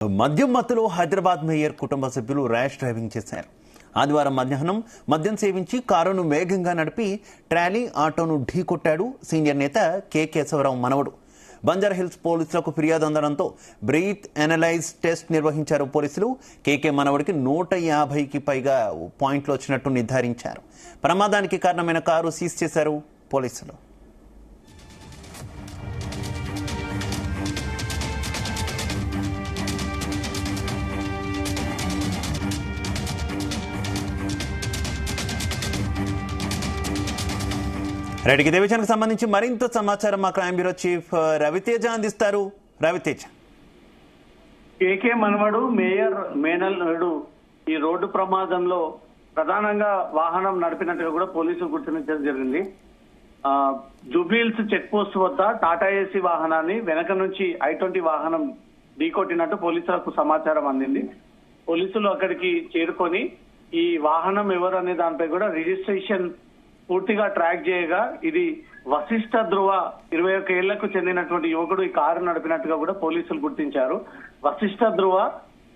మద్యం మత్తులో హైదరాబాద్ మేయర్ కుటుంబ సభ్యులు ర్యాష్ డ్రైవింగ్ చేశారు. ఆదివారం మధ్యాహ్నం మద్యం సేవించి కారును వేగంగా నడిపి ట్రాలీ ఆటోను ఢీకొట్టాడు సీనియర్ నేత కె కేశవరావు మనవడు. బంజారాహిల్స్ పోలీసులకు ఫిర్యాదు అందడంతో బ్రీత్ ఎనలైజ్ టెస్ట్ నిర్వహించారు పోలీసులు. కేకే మనవడికి 150కి పైగా పాయింట్లు వచ్చినట్టు నిర్ధారించారు. ప్రమాదానికి కారణమైన కారు సీజ్ చేశారు పోలీసులు. రైట్, ఇదే విషయానికి సంబంధించి మరింత సమాచారం మా క్రైమ్ బ్యూరో చీఫ్ రవితేజ అందిస్తారు. రవితేజ, కేకే మనవడు మేయర్ మేనల్లుడు ఈ రోడ్డు ప్రమాదంలో ప్రధానంగా వాహనం నడిపినట్టుగా కూడా పోలీసులు గుర్తించడం జరిగింది. జూబ్లీహిల్స్ చెక్ పోస్ట్ వద్ద టాటా ఏసీ వాహనాన్ని వెనక నుంచి I-20 వాహనం ఢీకొట్టినట్టు పోలీసులకు సమాచారం అందింది. పోలీసులు అక్కడికి చేరుకొని ఈ వాహనం ఎవరు అనే దానిపై కూడా రిజిస్ట్రేషన్ పూర్తిగా ట్రాక్ చేయగా ఇది వశిష్ఠ ధ్రువ 21 ఏళ్లకు చెందినటువంటి యువకుడు ఈ కారు నడిపినట్టుగా కూడా పోలీసులు గుర్తించారు. వశిష్ఠ ధ్రువ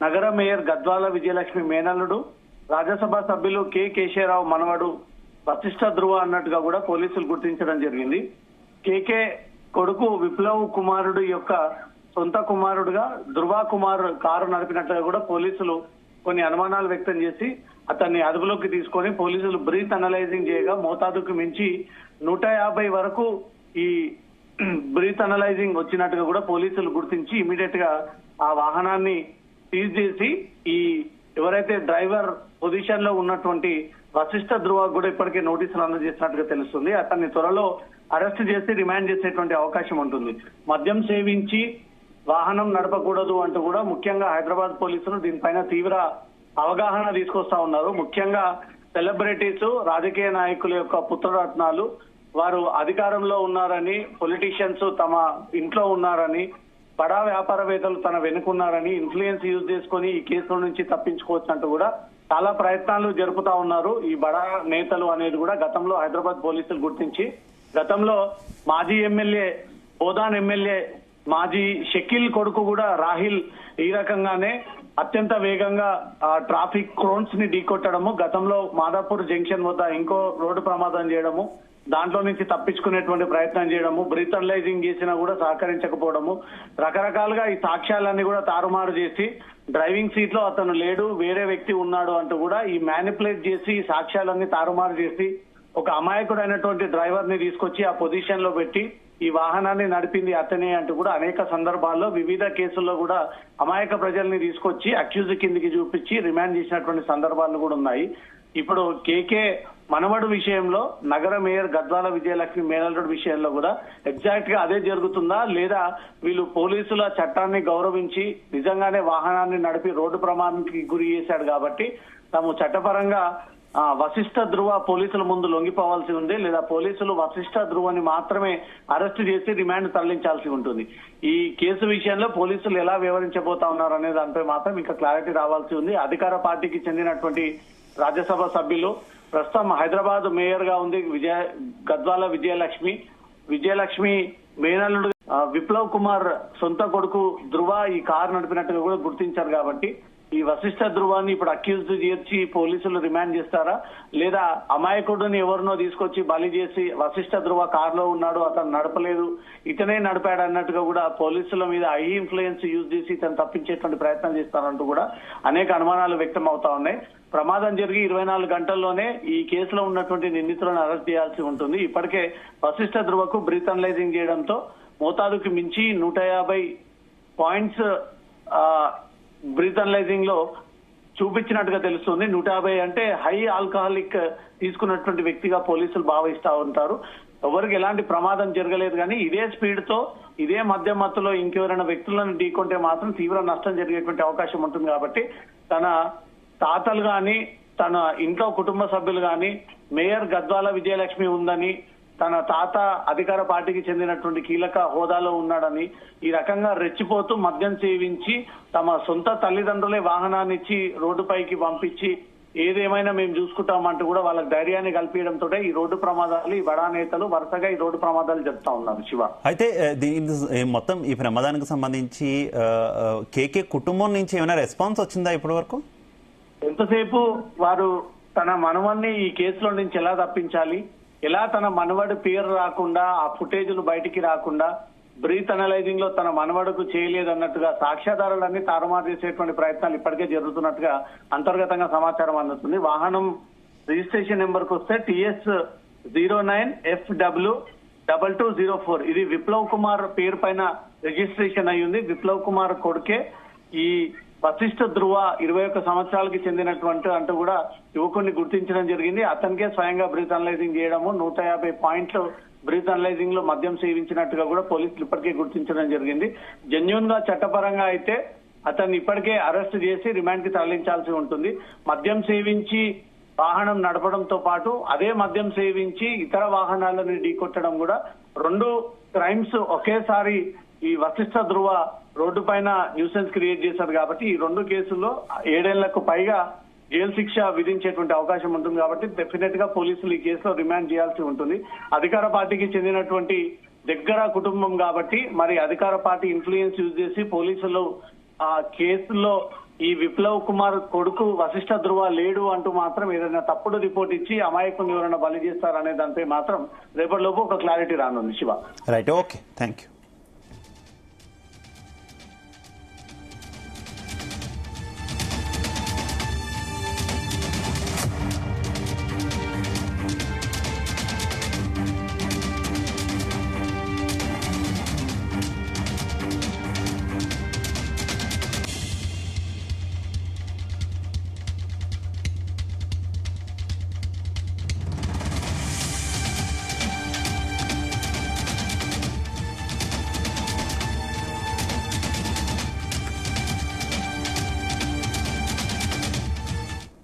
నగర మేయర్ గద్వాల విజయలక్ష్మి మేనల్లుడు, రాజ్యసభ సభ్యులు కె కేశవరావు మనవడు వశిష్ఠ ధ్రువ అన్నట్టుగా కూడా పోలీసులు గుర్తించడం జరిగింది. కేకే కొడుకు విప్లవ్ కుమారుడు యొక్క సొంత కుమారుడుగా ధ్రువ కుమార్ కారు నడిపినట్టుగా కూడా పోలీసులు కొన్ని అనుమానాలు వ్యక్తం చేసి అతన్ని అదుపులోకి తీసుకొని పోలీసులు బ్రీత్ అనలైజింగ్ చేయగా మోతాదుకు మించి 150 వరకు ఈ బ్రీత్ అనలైజింగ్ వచ్చినట్టుగా కూడా పోలీసులు గుర్తించి ఇమీడియట్ గా ఆ వాహనాన్ని సీజ్ చేసి ఈ ఎవరైతే డ్రైవర్ పొజిషన్ లో ఉన్నటువంటి వశిష్ఠ ధ్రువ కూడా ఇప్పటికే నోటీసులు అందజేసినట్టుగా తెలుస్తుంది. అతన్ని త్వరలో అరెస్ట్ చేసి రిమాండ్ చేసేటువంటి అవకాశం ఉంటుంది. మద్యం సేవించి వాహనం నడపకూడదు అంటూ కూడా ముఖ్యంగా హైదరాబాద్ పోలీసులు దీనిపైన తీవ్ర అవగాహన తీసుకొస్తా ఉన్నారు. ముఖ్యంగా సెలబ్రిటీస్, రాజకీయ నాయకుల యొక్క పుత్రరత్నాలు వారు అధికారంలో ఉన్నారని, పొలిటీషియన్స్ తమ ఇంట్లో ఉన్నారని, బడా వ్యాపారవేత్తలు తన వెనుకున్నారని ఇన్ఫ్లుయెన్స్ యూజ్ చేసుకుని ఈ కేసుల నుంచి తప్పించుకోవచ్చు అంటూ కూడా చాలా ప్రయత్నాలు జరుపుతా ఉన్నారు ఈ బడా నేతలు అనేది కూడా గతంలో హైదరాబాద్ పోలీసులు గుర్తించి గతంలో మాజీ ఎమ్మెల్యే బోధాన్ ఎమ్మెల్యే మాజీ షకీల్ కొడుకు కూడా రాహిల్ ఈ రకంగానే అత్యంత వేగంగా ట్రాఫిక్ క్రోన్స్ ని ఢీకొట్టడము, గతంలో మాదాపూర్ జంక్షన్ వద్ద ఇంకో రోడ్డు ప్రమాదం చేయడము, దాంట్లో నుంచి తప్పించుకునేటువంటి ప్రయత్నం చేయడము, బ్రీత్ అనలైజింగ్ చేసినా కూడా సహకరించకపోవడము, రకరకాలుగా ఈ సాక్ష్యాలన్నీ కూడా తారుమారు చేసి డ్రైవింగ్ సీట్ లో అతను లేడు, వేరే వ్యక్తి ఉన్నాడు అంటూ కూడా ఈ మ్యానిపులేట్ చేసి ఈ సాక్ష్యాలన్నీ తారుమారు చేసి ఒక అమాయకుడైనటువంటి డ్రైవర్ ని తీసుకొచ్చి ఆ పొజిషన్ లో పెట్టి ఈ వాహనాన్ని నడిపింది అతనే అంటూ కూడా అనేక సందర్భాల్లో వివిధ కేసుల్లో కూడా అమాయక ప్రజల్ని తీసుకొచ్చి అక్యూజ్ కిందికి చూపించి రిమాండ్ చేసినటువంటి సందర్భాలు కూడా ఉన్నాయి. ఇప్పుడు కేకే మనవడు విషయంలో నగర మేయర్ గద్వాల విజయలక్ష్మి మేనల్లుడు విషయంలో కూడా ఎగ్జాక్ట్ గా అదే జరుగుతుందా, లేదా వీళ్ళు పోలీసుల చట్టాన్ని గౌరవించి నిజంగానే వాహనాన్ని నడిపి రోడ్డు ప్రమాదానికి గురి చేశాడు కాబట్టి తాము చట్టపరంగా వశిష్ఠ ధ్రువ పోలీసుల ముందు లొంగిపోవాల్సి ఉంది, లేదా పోలీసులు వశిష్ఠ ధ్రువని మాత్రమే అరెస్ట్ చేసి రిమాండ్ తరలించాల్సి ఉంటుంది. ఈ కేసు విషయంలో పోలీసులు ఎలా వ్యవహరించబోతా ఉన్నారు అనే దానిపై మాత్రం ఇంకా క్లారిటీ రావాల్సి ఉంది. అధికార పార్టీకి చెందినటువంటి రాజ్యసభ సభ్యులు ప్రస్తుతం హైదరాబాద్ మేయర్ గా ఉంది గద్వాల విజయలక్ష్మి మేనల్లుడు విప్లవ్ కుమార్ సొంత కొడుకు ధ్రువ ఈ కారు నడిపినట్టుగా కూడా గుర్తించారు. కాబట్టి ఈ వశిష్ఠ ధ్రువాన్ని ఇప్పుడు అక్యూజ్డ్ చేర్చి పోలీసులు రిమాండ్ చేస్తారా, లేదా అమాయకుడిని ఎవరినో తీసుకొచ్చి బలి చేసి వశిష్ఠ ధ్రువ కారులో ఉన్నాడు, అతను నడపలేదు, ఇతనే నడిపాడు అన్నట్టుగా కూడా పోలీసుల మీద ఐ ఇన్ఫ్లుయెన్స్ యూజ్ చేసి ఇతను తప్పించేటువంటి ప్రయత్నం చేస్తారంటూ కూడా అనేక అనుమానాలు వ్యక్తం అవుతా ఉన్నాయి. ప్రమాదం జరిగి 24 గంటల్లోనే ఈ కేసులో ఉన్నటువంటి నిందితులను అరెస్ట్ చేయాల్సి ఉంటుంది. ఇప్పటికే వశిష్ఠ ధ్రువకు బ్రీత్ అనలైజింగ్ చేయడంతో మోతాదుకు మించి 150 పాయింట్స్ బ్రీత్ అనలైజింగ్ లో చూపించినట్టుగా తెలుస్తుంది. 150 అంటే హై ఆల్కహాలిక్ తీసుకున్నటువంటి వ్యక్తిగా పోలీసులు భావిస్తా ఉంటారు. ఎవరికి ఎలాంటి ప్రమాదం జరగలేదు, కానీ ఇదే స్పీడ్ తో ఇదే మద్యం మత్తులో ఇంకెవరైనా వ్యక్తులను ఢీకొంటే మాత్రం తీవ్ర నష్టం జరిగేటువంటి అవకాశం ఉంటుంది. కాబట్టి తన తాతలు గాని తన ఇంట్లో కుటుంబ సభ్యులు గాని మేయర్ గద్వాల విజయలక్ష్మి ఉందని, తన తాత అధికార పార్టీకి చెందినటువంటి కీలక హోదాలో ఉన్నాడని ఈ రకంగా రెచ్చిపోతూ మద్యం సేవించి తమ సొంత తల్లిదండ్రులే వాహనాన్ని ఇచ్చి రోడ్డుపైకి పంపించి ఏదేమైనా మేము చూసుకుంటామంటూ కూడా వాళ్ళకి ధైర్యాన్ని కల్పించడంతో ఈ రోడ్డు ప్రమాదాలు, ఈ బడా నేతలు వరుసగా ఈ రోడ్డు ప్రమాదాలు చెప్తా ఉన్నారు. శివ, అయితే మొత్తం ఈ ప్రమాదానికి సంబంధించి కేకే కుటుంబం నుంచి ఏమైనా రెస్పాన్స్ వచ్చిందా ఇప్పటి వరకు? ఎంతసేపు వారు తన మనవన్ని ఈ కేసులో నుంచి ఎలా తప్పించాలి, ఎలా తన మనవడి పేరు రాకుండా, ఆ ఫుటేజ్లు బయటికి రాకుండా, బ్రీత్ అనలైజింగ్ లో తన మనవడుకు చేయలేదన్నట్టుగా సాక్ష్యాధారాలన్నీ తారుమారు చేసేటువంటి ప్రయత్నాలు ఇప్పటికే జరుగుతున్నట్టుగా అంతర్గతంగా సమాచారం అందుతుంది. వాహనం రిజిస్ట్రేషన్ నెంబర్ కు వస్తే TS09FW2204. ఇది విప్లవ్ కుమార్ పేరు పైన రిజిస్ట్రేషన్ అయ్యింది. విప్లవ్ కుమార్ కొడుకే ఈ వశిష్ఠ ధ్రువ 21 సంవత్సరాలకి చెందినటువంటి అంటూ కూడా యువకుడిని గుర్తించడం జరిగింది. అతనికే స్వయంగా బ్రీత్ అనలైజింగ్ చేయడము, 150 పాయింట్లు బ్రీత్ అనలైజింగ్ లో మద్యం సేవించినట్టుగా కూడా పోలీసులు ఇప్పటికే గుర్తించడం జరిగింది. జెన్యూన్ గా చట్టపరంగా అయితే అతన్ని ఇప్పటికే అరెస్ట్ చేసి రిమాండ్ కి తరలించాల్సి ఉంటుంది. మద్యం సేవించి వాహనం నడపడంతో పాటు అదే మద్యం సేవించి ఇతర వాహనాలను ఢీకొట్టడం కూడా 2 క్రైమ్స్ ఒకేసారి ఈ వశిష్ఠ ధ్రువ రోడ్డు పైన న్యూసెన్స్ క్రియేట్ చేశారు కాబట్టి ఈ 2 కేసుల్లో 7 ఏళ్లకు పైగా జైలు శిక్ష విధించేటువంటి అవకాశం ఉంటుంది. కాబట్టి డెఫినెట్ గా పోలీసులు ఈ కేసులో రిమాండ్ చేయాల్సి ఉంటుంది. అధికార పార్టీకి చెందినటువంటి దగ్గర కుటుంబం కాబట్టి మరి అధికార పార్టీ ఇన్ఫ్లుయెన్స్ యూజ్ చేసి పోలీసులు ఆ కేసులో ఈ విప్లవ్ కుమార్ కొడుకు వశిష్ఠ ధ్రువ లేడు అంటూ మాత్రం ఏదైనా తప్పుడు రిపోర్ట్ ఇచ్చి అమాయకుని ఎవరైనా బలి చేస్తారనే దానిపై మాత్రం రేపటిలోపు ఒక క్లారిటీ రానుంది. Shiva, right, okay, thank you.